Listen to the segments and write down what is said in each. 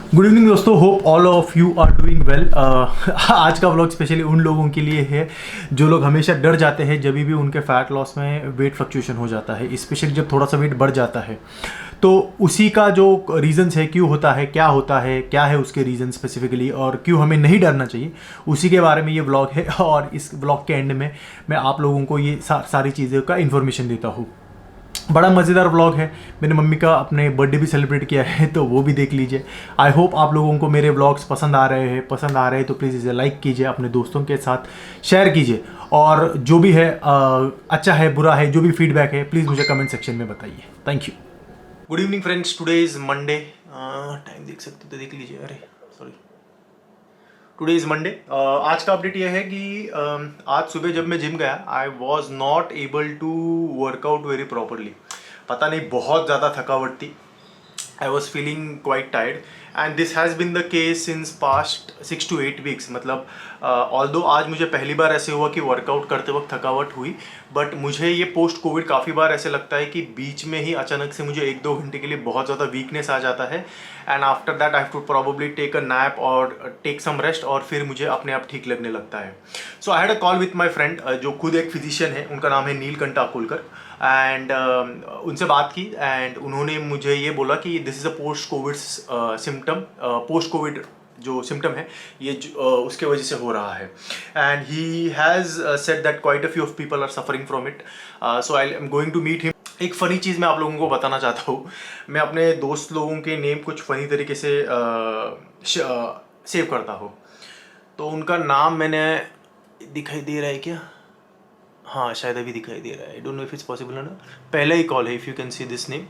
Good evening दोस्तों, hope all of you are doing well. आज का व्लॉग स्पेशली उन लोगों के लिए है जो लोग हमेशा डर जाते हैं जब भी उनके फैट लॉस में वेट फ्लक्चुएशन हो जाता है, स्पेशली जब थोड़ा सा वेट बढ़ जाता है। तो उसी का जो रीज़न्स है, क्यों होता है, क्या है उसके रीज़न स्पेसिफिकली, और क्यों हमें नहीं डरना चाहिए, उसी के बारे में ये व्लॉग है। और इस व्लॉग के एंड में मैं आप लोगों को ये सारी चीज़ों का इन्फॉर्मेशन देता हूँ। बड़ा मज़ेदार व्लॉग है। मैंने मम्मी का अपने बर्थडे भी सेलिब्रेट किया है, तो वो भी देख लीजिए। आई होप आप लोगों को मेरे व्लॉग्स पसंद आ रहे हैं तो प्लीज़ इसे लाइक कीजिए, अपने दोस्तों के साथ शेयर कीजिए, और जो भी है अच्छा है बुरा है, जो भी फीडबैक है प्लीज़ मुझे कमेंट सेक्शन में बताइए। Thank you. Good evening friends, today is Monday. Time देख सकते तो देख लीजिए। अरे सॉरी, टुडे इज़ मंडे। आज का अपडेट यह है कि आज सुबह जब मैं जिम गया, I was not able to workout very properly. पता नहीं, बहुत ज़्यादा थकावट थी। I was feeling quite tired and this has been the case since past 6 to 8 weeks. मतलब ऑल्दो आज मुझे पहली बार ऐसे हुआ कि वर्कआउट करते वक्त थकावट हुई, बट मुझे ये पोस्ट कोविड काफ़ी बार ऐसे लगता है कि बीच में ही अचानक से मुझे 1-2 घंटे के लिए बहुत ज़्यादा वीकनेस आ जाता है, and after that I have to probably take a nap और टेक सम रेस्ट, और फिर मुझे अपने आप ठीक लगने लगता है। So I had a call with my friend जो खुद एक फिजिशियन है, उनका नाम है नीलकंठ अकोलकर, एंड उनसे बात की एंड उन्होंने मुझे ये बोला कि this is a post covid symptom, post covid जो सिम्टम है ये उसके वजह से हो रहा है, and he has said that quite a few of people are suffering from it. So I am going to meet him. एक फ़नी चीज़ मैं आप लोगों को बताना चाहता हूँ। मैं अपने दोस्त लोगों के नेम कुछ फ़नी तरीके से सेव करता हूँ, तो उनका नाम मैंने, दिखाई दे रहा है क्या? हाँ, शायद अभी दिखाई दे रहा है। आई don't know if it's possible है ना। पहला ही कॉल है, if you can see this name.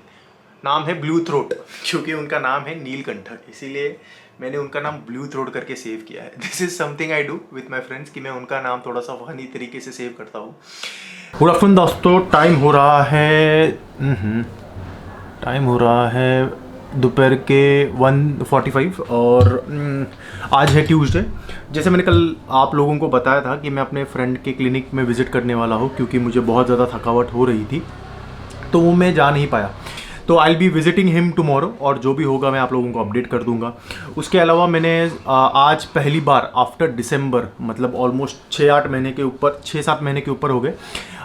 नाम है ब्लू थ्रोट, क्योंकि उनका नाम है नीलकंठ, इसीलिए मैंने उनका नाम ब्लू थ्रोट करके सेव किया है। This is something I do with my friends कि मैं उनका नाम थोड़ा सा फनी तरीके से सेव करता हूँ। गुड आफ्टरनून दोस्तों, टाइम हो रहा है दोपहर के 1:45, और आज है ट्यूसडे। जैसे मैंने कल आप लोगों को बताया था कि मैं अपने फ्रेंड के क्लिनिक में विज़िट करने वाला हूँ, क्योंकि मुझे बहुत ज़्यादा थकावट हो रही थी, तो वो मैं जा नहीं पाया। तो I will be visiting him tomorrow, और जो भी होगा मैं आप लोगों को अपडेट कर दूंगा। उसके अलावा मैंने आज पहली बार आफ्टर दिसंबर, मतलब ऑलमोस्ट 6-8 महीने के ऊपर, 6-7 महीने के ऊपर हो गए,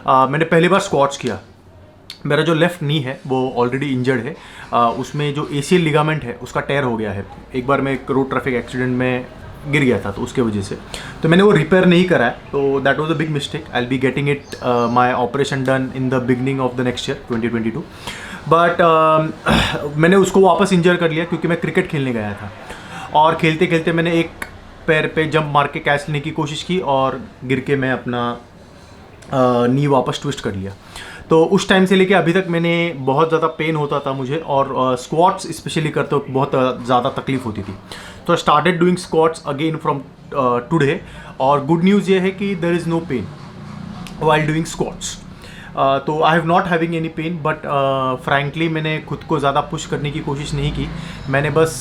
मैंने पहली बार स्क्वाट्स किया। मेरा जो लेफ़्ट नी है वो ऑलरेडी इंजर्ड है, उसमें जो ACL लिगामेंट है उसका टेयर हो गया है। एक बार मैं एक रोड ट्रैफिक एक्सीडेंट में गिर गया था, तो उसके वजह से तो मैंने वो रिपेयर नहीं करा है, तो that was a big mistake. I will be getting it my operation done in the beginning of the next year 2022, but मैंने उसको वापस इंजर कर लिया क्योंकि मैं क्रिकेट खेलने गया था, और खेलते खेलते मैंने एक पैर पे जंप मार के कैच लेने की कोशिश की, और गिर के मैं अपना नी वापस ट्विस्ट कर लिया। तो उस टाइम से लेके अभी तक मैंने बहुत ज़्यादा पेन होता था मुझे, और स्क्वाट्स स्पेशली करते वक्त बहुत ज़्यादा तकलीफ होती थी। तो started doing squats again from today, और गुड न्यूज़ ये है कि there is no pain while doing squats. तो I have not having any pain, but frankly मैंने खुद को ज़्यादा पुश करने की कोशिश नहीं की। मैंने बस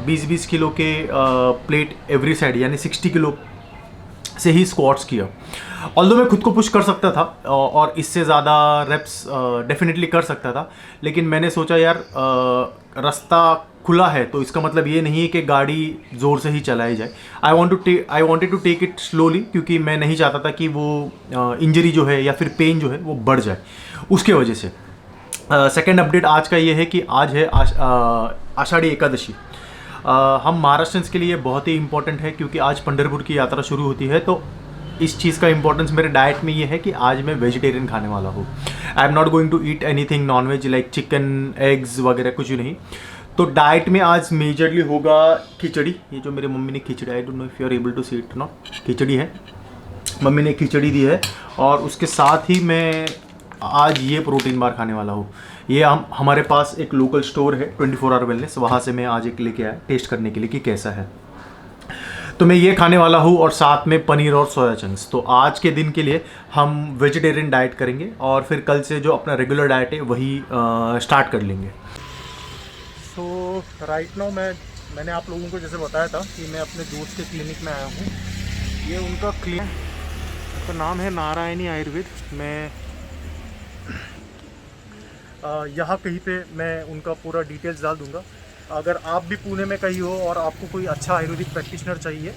20-20 किलो के प्लेट एवरी साइड, यानी 60 किलो से ही स्क्वाट्स किया। ऑल्दो मैं खुद को पुश कर सकता था और इससे ज़्यादा रेप्स डेफिनेटली कर सकता था, लेकिन मैंने सोचा यार रास्ता खुला है, तो इसका मतलब ये नहीं है कि गाड़ी ज़ोर से ही चलाई जाए। I wanted to take it slowly, क्योंकि मैं नहीं चाहता था कि वो इंजरी जो है या फिर पेन जो है वो बढ़ जाए, उसके वजह से। सेकेंड अपडेट आज का ये है कि आज है आषाढ़ी एकादशी। हम महाराष्ट्रियंस के लिए बहुत ही इंपॉर्टेंट है, क्योंकि आज पंढरपुर की यात्रा शुरू होती है। तो इस चीज़ का इंपॉर्टेंस मेरे डाइट में ये है कि आज मैं वेजिटेरियन खाने वाला हूँ। I am not going to eat anything non veg like chicken, eggs वगैरह, कुछ नहीं। तो डाइट में आज मेजरली होगा खिचड़ी। ये जो मेरे मम्मी ने khichdi, I don't know if you are able to see it not, khichdi है, मम्मी ने खिचड़ी दी है, और उसके साथ ही मैं आज ये प्रोटीन बार खाने वाला हूँ। ये हमारे पास एक लोकल स्टोर है 24 आवर वेलनेस, वहाँ से मैं आज एक लेके आया टेस्ट करने के लिए कि कैसा है। तो मैं ये खाने वाला हूँ, और साथ में पनीर और सोया चंक्स। तो आज के दिन के लिए हम वेजिटेरियन डाइट करेंगे, और फिर कल से जो अपना रेगुलर डाइट है वही स्टार्ट कर लेंगे। सो राइट नाउ मैंने आप लोगों को जैसे बताया था कि मैं अपने दोस्त के क्लिनिक में आया हूँ। ये उनका क्लिनिक, उसका नाम है नारायणी आयुर्वेद। मैं यहाँ कहीं पे मैं उनका पूरा डिटेल्स डाल दूँगा। अगर आप भी पुणे में कहीं हो और आपको कोई अच्छा आयुर्वेदिक प्रैक्टिशनर चाहिए,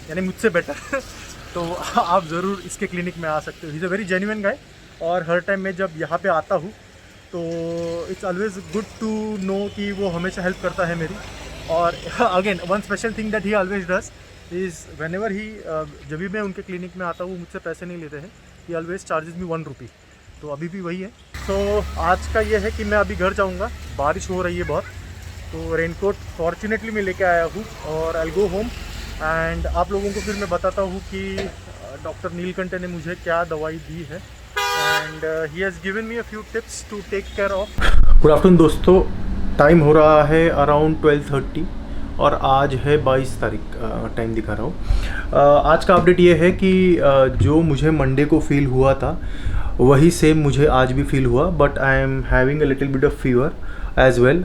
यानी मुझसे बेटर तो आप ज़रूर इसके क्लिनिक में आ सकते हो। He is a very genuine guy, और हर टाइम मैं जब यहाँ पे आता हूँ तो it's always good to know कि वो हमेशा हेल्प करता है मेरी। और again one special thing that he always does is whenever he, जब भी मैं उनके क्लिनिक में आता हूँ मुझसे पैसे नहीं लेते हैं, ही ऑलवेज चार्जेस मी 1 रुपी। तो अभी भी वही है। तो आज का ये है कि मैं अभी घर जाऊँगा, बारिश हो रही है बहुत, तो रेनकोट फॉर्चुनेटली मैं लेके आया हूँ और आई गो होम। एंड आप लोगों को फिर मैं बताता हूँ कि डॉक्टर नीलकंठ ने मुझे क्या दवाई दी है, and he has given me a few tips to take care of. Good afternoon दोस्तों, टाइम हो रहा है अराउंड 12:30 और आज है 22 तारीख, टाइम दिखा रहा हूँ। आज का अपडेट ये है कि जो मुझे मंडे को फील हुआ था वही सेम मुझे आज भी फील हुआ, but I am having a little bit of fever as well.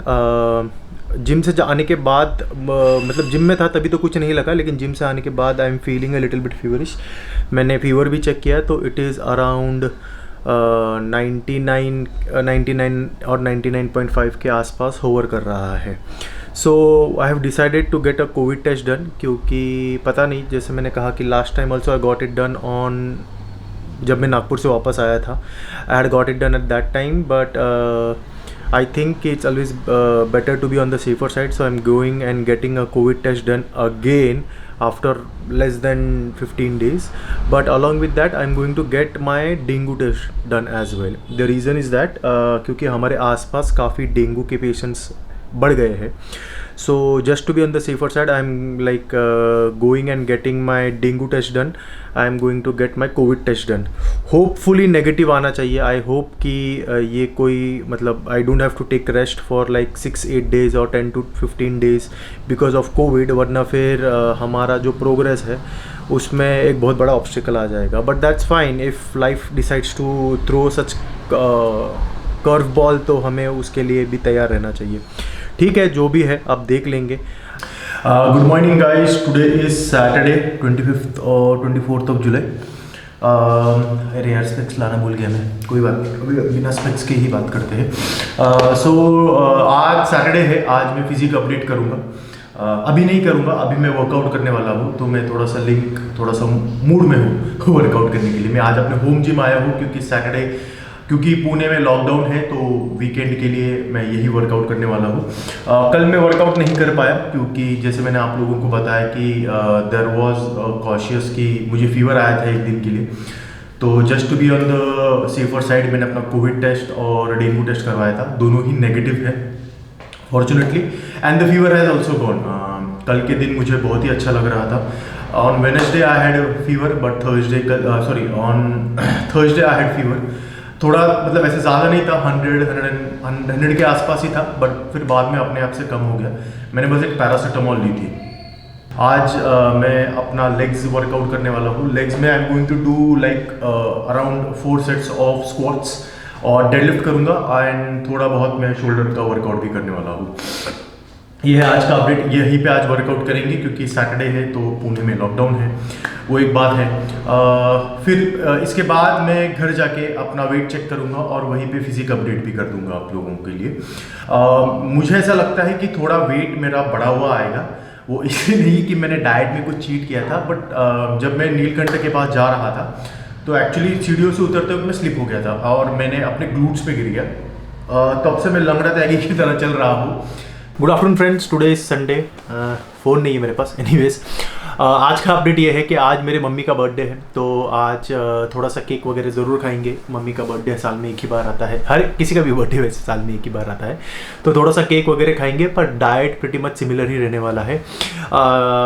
Gym से आने के बाद, मतलब जिम में था तभी तो कुछ नहीं लगा, लेकिन जिम से आने के बाद I am feeling a little bit feverish. मैंने फीवर भी चेक किया तो इट इज़ अराउंड 99 और 99.5 के आसपास होवर कर रहा है। So I have decided to get a covid test done, क्योंकि पता नहीं, जैसे मैंने कहा कि last time also I got it done on, जब मैं नागपुर से वापस आया था, I had got it done at that time, but I think it's always better to be on the safer side, so I'm going and getting a COVID test done again after less than 15 days. But along with that I'm going to get my dengue test done as well. The reason is that क्योंकि हमारे आसपास काफ़ी dengue के patients बढ़ गए हैं, so just to be on the safer side I'm like going and getting my dengue test done. I am going to get my COVID test done. Hopefully negative आना चाहिए. I hope कि ये कोई, मतलब I don't have to take rest for like 6-8 days or 10 to 15 days because of COVID, वरना फिर हमारा जो प्रोग्रेस है उसमें एक बहुत बड़ा ऑब्स्टिकल आ जाएगा. But that's fine if life decides to throw such curve ball, तो हमें उसके लिए भी तैयार रहना चाहिए. ठीक है, जो भी है अब देख लेंगे. Good morning guys, today is Saturday 25th और 24th ऑफ जुलाई. अरे यार स्पेक्स लाना भूल गया मैं, कोई बात नहीं, अभी बिना स्पेक्स के ही बात करते हैं. आज सैटरडे है, आज मैं फिजिक अपडेट करूँगा. अभी नहीं करूँगा, अभी मैं वर्कआउट करने वाला हूँ, तो मैं थोड़ा सा मूड में हूँ वर्कआउट करने के लिए. मैं आज अपने होम जिम आया हूँ क्योंकि सैटरडे, क्योंकि पुणे में लॉकडाउन है, तो वीकेंड के लिए मैं यही वर्कआउट करने वाला हूँ. कल मैं वर्कआउट नहीं कर पाया क्योंकि जैसे मैंने आप लोगों को बताया कि देयर वाज कॉशियस कि मुझे फीवर आया था एक दिन के लिए. तो just to be on the safer side मैंने अपना कोविड टेस्ट और डेंगू टेस्ट करवाया था. दोनों ही नेगेटिव है fortunately, and the fever has also gone. कल के दिन मुझे बहुत ही अच्छा लग रहा था. On Wednesday I had fever, but on Thursday I had fever. थोड़ा, मतलब ऐसे ज़्यादा नहीं था, 100 के आसपास ही था, बट फिर बाद में अपने आप से कम हो गया. मैंने बस एक पैरासीटामोल ली थी. आज मैं अपना लेग्स वर्कआउट करने वाला हूँ. लेग्स में I am going to do like around 4 sets of squats और डेडलिफ्ट करूँगा, एंड थोड़ा बहुत मैं शोल्डर का वर्कआउट भी करने वाला हूँ. ये है आज का अपडेट. यहीं पे आज वर्कआउट करेंगे क्योंकि सैटरडे है तो पुणे में लॉकडाउन है, वो एक बात है. फिर इसके बाद मैं घर जाके अपना वेट चेक करूँगा और वहीं पे फिजिक अपडेट भी कर दूँगा आप लोगों के लिए. मुझे ऐसा लगता है कि थोड़ा वेट मेरा बढ़ा हुआ आएगा. वो इसलिए नहीं कि मैंने डाइट में कुछ चीट किया था, बट जब मैं नीलकंठ के पास जा रहा था तो एक्चुअली सीढ़ियों से उतरते वक्त मैं स्लिप हो गया था और मैंने अपने ग्लूट्स पे गिर गया. तब से मैं लंगड़ा त्यागी की तरह चल रहा हूँ. Good afternoon friends, today is Sunday. Phone नहीं है मेरे पास. एनीवेज, आज का अपडेट ये है कि आज मेरे मम्मी का बर्थडे है, तो आज थोड़ा सा केक वगैरह ज़रूर खाएंगे. मम्मी का बर्थडे साल में एक ही बार आता है, हर किसी का भी बर्थडे वैसे साल में एक ही बार आता है, तो थोड़ा सा केक वगैरह खाएंगे. पर डाइट प्रिटी मच सिमिलर ही रहने वाला है.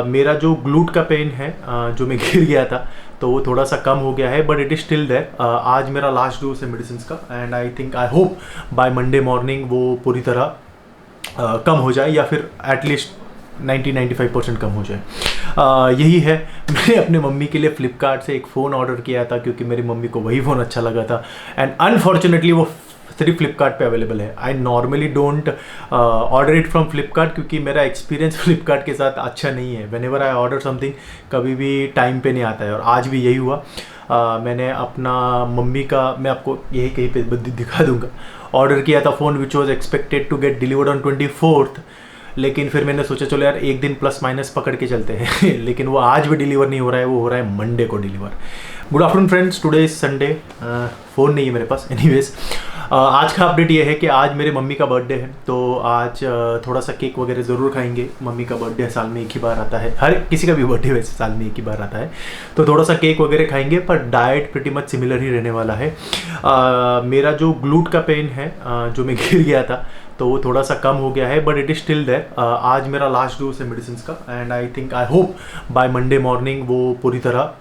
मेरा जो ग्लूट का पेन है, जो मैं गिर गया था, तो वो थोड़ा सा कम हो गया है, but it is still there. आज मेरा लास्ट डोज है मेडिसिन का, and I think, I hope by Monday morning वो पूरी तरह कम हो जाए, या फिर एटलीस्ट 90-95% कम हो जाए. यही है. मैंने अपने मम्मी के लिए फ़्लिपकार्ट से एक फ़ोन ऑर्डर किया था क्योंकि मेरी मम्मी को वही फ़ोन अच्छा लगा था, एंड अनफॉर्चुनेटली वो सिर्फ फ्लिपकार्ट पे अवेलेबल है. I normally don't order it from Flipkart क्योंकि मेरा एक्सपीरियंस फ्लिपकार्ट के साथ अच्छा नहीं है. व्हेनेवर आई ऑर्डर समथिंग कभी भी टाइम पे नहीं आता है, और आज भी यही हुआ. मैंने अपना मम्मी का, मैं आपको यही कहीं पे दिखा दूंगा, ऑर्डर किया था phone which was expected to get delivered on 24th, लेकिन फिर मैंने सोचा चलो यार एक दिन प्लस माइनस पकड़ के चलते हैं लेकिन वो आज भी डिलीवर नहीं हो रहा है, वो हो रहा है मंडे को deliver. Good afternoon friends, today is Sunday. Phone नहीं है मेरे पास। एनीवेज आज का अपडेट ये है कि आज मेरे मम्मी का बर्थडे है, तो आज थोड़ा सा केक वगैरह ज़रूर खाएंगे। मम्मी का बर्थडे साल में एक ही बार आता है, हर किसी का भी बर्थडे वैसे साल में एक ही बार आता है, तो थोड़ा सा केक वगैरह खाएंगे। पर डाइट प्रिटी मच सिमिलर ही रहने वाला है। मेरा जो ग्लूट का पेन है, जो मैं गिर गया था, तो वो थोड़ा सा कम हो गया है, but it is still there. आज मेरा लास्ट डोज है मेडिसिन का, and I think I hope by Monday morning वो पूरी तरह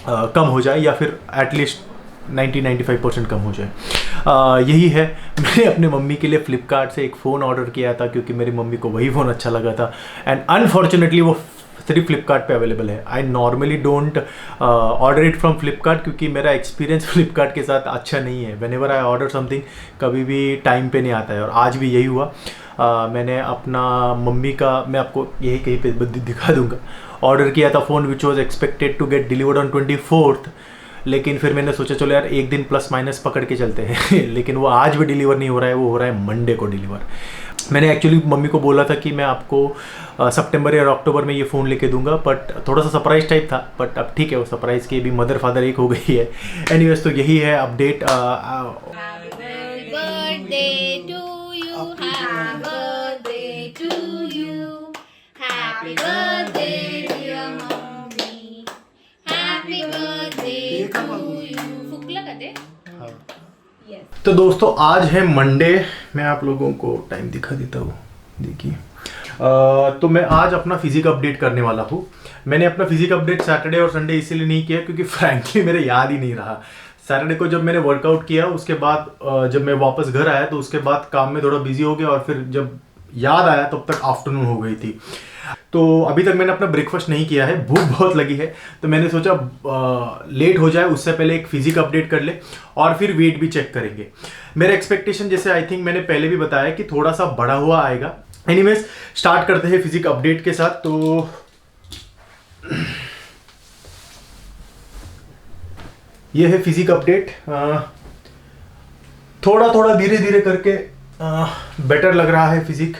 कम हो जाए, या फिर एटलीस्ट 90-95% कम हो जाए। यही है। मैंने अपने मम्मी के लिए फ्लिपकार्ट से एक फ़ोन ऑर्डर किया था, क्योंकि मेरी मम्मी को वही फ़ोन अच्छा लगा था, एंड अनफॉर्चुनेटली वो सिर्फ फ्लिपकार्ट पे अवेलेबल है। I normally don't order it from Flipkart, क्योंकि मेरा एक्सपीरियंस फ्लिपकार्ट के साथ अच्छा नहीं है। When ever I order something कभी भी टाइम पे नहीं आता है, और आज भी यही हुआ। मैंने अपना मम्मी का, मैं आपको यही कहीं पे दिखा दूंगा, ऑर्डर किया था phone which was expected to get delivered on 24th, लेकिन फिर मैंने सोचा चलो यार एक दिन प्लस माइनस पकड़ के चलते हैं लेकिन वो आज भी डिलीवर नहीं हो रहा है, वो हो रहा है मंडे को डिलीवर। मैंने एक्चुअली मम्मी को बोला था कि मैं आपको सितंबर या अक्टूबर में ये फ़ोन लेके दूंगा, बट थोड़ा सा सरप्राइज टाइप था, बट अब ठीक है, वो सरप्राइज़ की भी मदर फादर एक हो गई है। एनीवेज, तो यही है अपडेट। तो दोस्तों आज है मंडे। मैं आप लोगों को टाइम दिखा देता हूँ, देखिए। तो मैं आज अपना फिजिक अपडेट करने वाला हूँ। मैंने अपना फिजिक अपडेट सैटरडे और संडे इसीलिए नहीं किया क्योंकि फ्रैंकली मेरे याद ही नहीं रहा। सैटरडे को जब मैंने वर्कआउट किया, उसके बाद जब मैं वापस घर आया तो उसके बाद काम में थोड़ा बिजी हो गया, और फिर जब याद आया तब तक आफ्टरनून हो गई थी। तो अभी तक मैंने अपना ब्रेकफास्ट नहीं किया है, भूख बहुत लगी है, तो मैंने सोचा लेट हो जाए उससे पहले एक फिजिक अपडेट कर ले और फिर वेट भी चेक करेंगे। मेरा एक्सपेक्टेशन, जैसे आई थिंक मैंने पहले भी बताया, कि थोड़ा सा बढ़ा हुआ आएगा। एनीवेज, स्टार्ट करते हैं फिजिक अपडेट के साथ। तो ये है फिजिक अपडेट। थोड़ा थोड़ा धीरे धीरे करके बेटर लग रहा है फिजिक।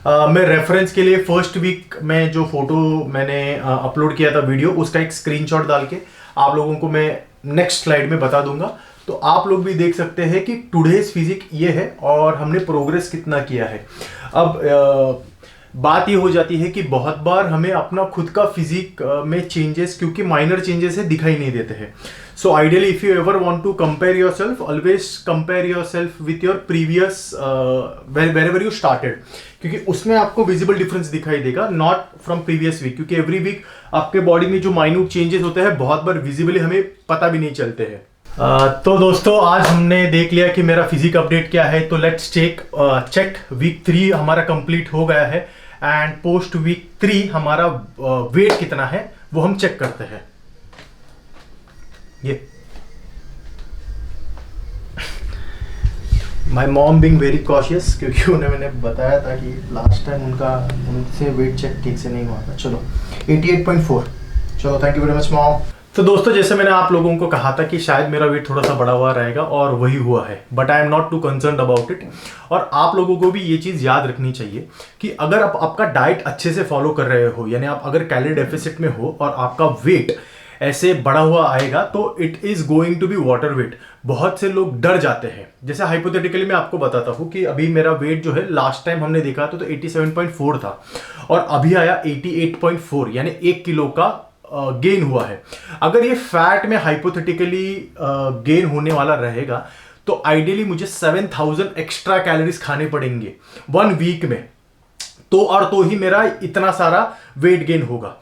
मैं रेफरेंस के लिए फर्स्ट वीक में जो फोटो मैंने अपलोड किया था वीडियो, उसका एक स्क्रीनशॉट डाल के आप लोगों को मैं नेक्स्ट स्लाइड में बता दूंगा, तो आप लोग भी देख सकते हैं कि टुडेज फिजिक ये है और हमने प्रोग्रेस कितना किया है। अब बात ये हो जाती है कि बहुत बार हमें अपना खुद का फिजिक में चेंजेस, क्योंकि माइनर चेंजेस है, दिखाई नहीं देते हैं। So ideally if you ever want to compare yourself, always compare yourself with your previous wherever you started, क्योंकि उसमें आपको विजिबल डिफरेंस दिखाई देगा, नॉट फ्रॉम प्रीवियस वीक, क्योंकि एवरी वीक आपके बॉडी में जो माइन्यूट चेंजेस होते हैं बहुत बार विजिबली हमें पता भी नहीं चलते हैं। तो दोस्तों आज हमने देख लिया कि मेरा फिजिक अपडेट क्या है, तो लेट्स चेक वीक 3 हमारा कंप्लीट हो गया है, एंड पोस्ट वीक 3 हमारा वेट कितना है वो हम चेक करते हैं। ये my mom being very cautious, क्योंकि उन्हें मैंने बताया था कि लास्ट टाइम उनसे वेट चेक ठीक से नहीं हुआ था। चलो 88.4। चलो, thank you very much mom. तो दोस्तों जैसे मैंने आप लोगों को कहा था कि शायद मेरा वेट थोड़ा सा बढ़ा हुआ रहेगा, और वही हुआ है, but I am not too concern about it. और आप लोगों को भी ये चीज़ याद रखनी चाहिए कि अगर आप आपका डाइट अच्छे से फॉलो कर रहे हो, यानी आप अगर कैलोरी डेफिसिट में हो और आपका वेट ऐसे बढ़ा हुआ आएगा, तो it is going to be water weight. बहुत से लोग डर जाते हैं। जैसे हाइपोथेटिकली मैं आपको बताता हूँ कि अभी मेरा वेट जो है लास्ट टाइम हमने देखा तो 87.4 था, और अभी आया 88.4, यानी 1 किलो का गेन हुआ है। अगर ये फैट में हाइपोथेटिकली गेन होने वाला रहेगा, तो आइडियली मुझे 7000 एक्स्ट्रा कैलोरीज खाने पड़ेंगे 1 वीक में, तो ही मेरा इतना सारा वेट गेन होगा।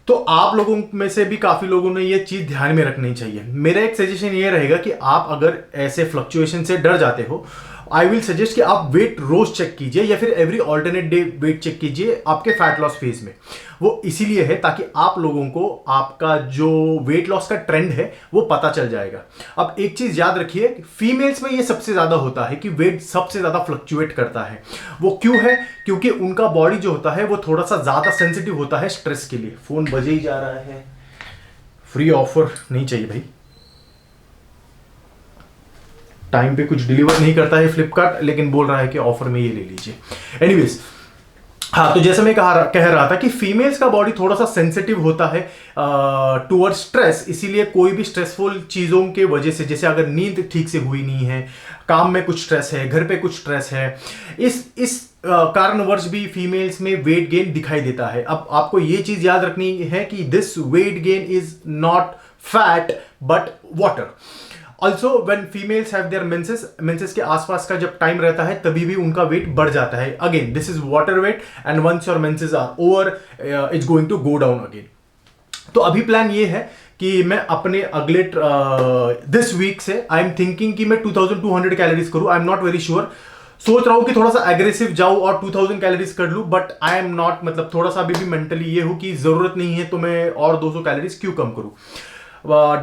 तो आप लोगों में से भी काफी लोगों ने ये चीज ध्यान में रखनी चाहिए। मेरा एक सजेशन ये रहेगा कि आप अगर ऐसे फ्लक्चुएशन से डर जाते हो, आई विल सजेस्ट कि आप वेट रोज चेक कीजिए, या फिर every alternate day weight check कीजिए आपके फैट लॉस फेज में। वो इसीलिए है ताकि आप लोगों को आपका जो वेट लॉस का ट्रेंड है वो पता चल जाएगा। अब एक चीज याद रखिए, फीमेल्स में ये सबसे ज्यादा होता है कि वेट सबसे ज्यादा फ्लक्चुएट करता है। वो क्यों है? क्योंकि उनका बॉडी जो होता है वो थोड़ा सा ज्यादा सेंसिटिव होता है स्ट्रेस के लिए। फोन बजे ही जा रहा है, फ्री ऑफर नहीं चाहिए भाई। टाइम पे कुछ डिलीवर नहीं करता है फ्लिपकार्ट, लेकिन बोल रहा है कि ऑफर में ये ले लीजिए। एनीवेज, हाँ, तो जैसे मैं कह रहा था कि फीमेल्स का बॉडी थोड़ा सा सेंसिटिव होता है टुवर्ड्स स्ट्रेस, इसीलिए कोई भी स्ट्रेसफुल चीज़ों के वजह से, जैसे अगर नींद ठीक से हुई नहीं है, काम में कुछ स्ट्रेस है, घर पे कुछ स्ट्रेस है, इस कारणवश भी फीमेल्स में वेट गेन दिखाई देता है। अब आपको ये चीज़ याद रखनी है कि this weight gain is not fat but water. Also when females have their menses के आसपास का जब टाइम रहता है तभी भी उनका वेट बढ़ जाता है। Again this is water weight, and once your menses are over it's going to go down again. तो अभी प्लान ये है कि मैं अपने अगले दिस वीक से आई एम थिंकिंग कि मैं 2200 कैलोरीज करूं। आई एम नॉट वेरी श्योर, सोच रहा हूं कि थोड़ा सा एग्रेसिव जाऊं और 2000 कैलोरीज कर लूं, बट आई एम नॉट, मतलब थोड़ा सा अभी भी मेंटली ये हूं कि जरूरत नहीं है तो मैं और 200 कैलोरीज क्यों कम करूं।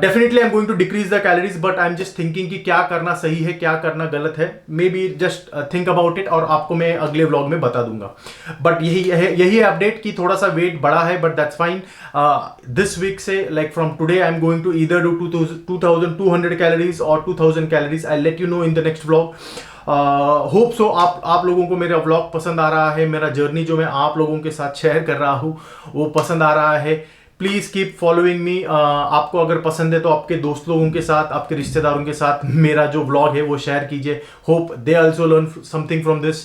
Definitely I am going to decrease the calories, but I am just thinking कि क्या करना सही है, क्या करना गलत है। Maybe just think about it, और आपको मैं अगले व्लॉग में बता दूंगा। बट यही है अपडेट कि थोड़ा सा वेट बढ़ा है, but that's fine. This week से, like from today, I am going to either do 2200 calories और 2000 calories. I let you know in the next vlog. Hope so आप लोगों को मेरा व्लॉग पसंद आ रहा है, मेरा जर्नी जो मैं आप लोगों के साथ शेयर कर रहा हूँ वो पसंद आ रहा है। Please keep following me. आपको अगर पसंद है तो आपके दोस्त लोगों के साथ, आपके रिश्तेदारों के साथ मेरा जो व्लॉग है वो शेयर कीजिए। Hope they also learn something from this.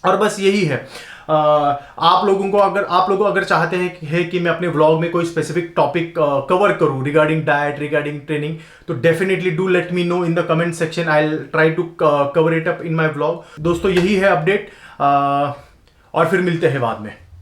और बस यही है। आप लोग अगर चाहते हैं कि मैं अपने व्लॉग में कोई स्पेसिफिक टॉपिक कवर करूं रिगार्डिंग डाइट, रिगार्डिंग ट्रेनिंग, तो definitely do let me know in the comment section. I will try to cover it up in my vlog. दोस्तों, यही है अपडेट, और फिर मिलते हैं बाद में।